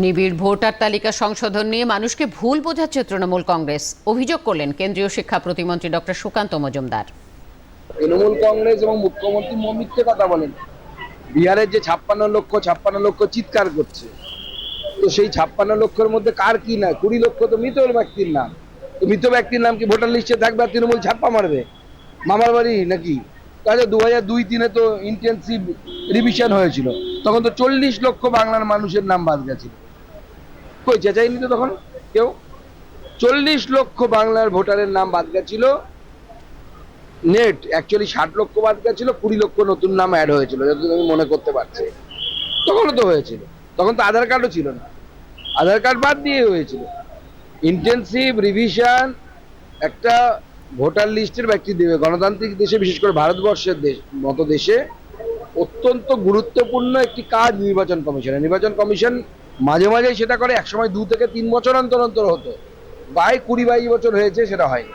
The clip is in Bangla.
নিবিড় ভোটার তালিকা সংশোধন নিয়ে মানুষকে ভুল বোঝাচ্ছে তৃণমূল কংগ্রেস, অভিযোগ করলেন কেন্দ্রীয় শিক্ষা প্রতিমন্ত্রী ডক্টর সুকান্ত মজুমদার। তৃণমূল কংগ্রেস এবং মুখ্যমন্ত্রী মিথ্যে কথা বলেন। বিহারের যে 56 লক্ষ চিৎকার করছে, তো সেই 56 লক্ষের মধ্যে কার কি না? 20 লক্ষ তো মৃত ব্যক্তির নাম। তো মৃত ব্যক্তির নাম কি ভোটার লিস্টে থাকবে আর তৃণমূল ছাপ্পা মারবে? মামার বাড়ি নাকি? তাহলে 2002-03 তো ইন্টেন্সিভ রিভিশন হয়েছিল, তখন তো 40 লক্ষ বাংলার মানুষের নাম বাদ গেছিল। কই চেঁচাইনি তো তখন কেউ? 40 লক্ষ বাংলার ভোটারের নাম বাদ গেছিল। নেট অ্যাকচুয়ালি 60 লক্ষ বাদ গেছিল, 20 লক্ষ নতুন নাম অ্যাড হয়েছিল, যতদিন আমি মনে করতে পারছি। তখনও তো হয়েছিল, তখন তো আধার কার্ডও ছিল না, আধার কার্ড বাদ দিয়ে হয়েছিল। ইন্টেন্সিভ রিভিশন একটা ভোটার লিস্টের ব্যক্তি দেবে গণতান্ত্রিক দেশে, বিশেষ করে ভারতবর্ষের মতো দেশে অত্যন্ত গুরুত্বপূর্ণ একটি কাজ নির্বাচন কমিশনের। নির্বাচন কমিশন মাঝে মাঝে সেটা করে, একসময় 2 থেকে 3 বছর অন্তর অন্তর হতো, 20-22 বছর হয়েছে সেটা হয়।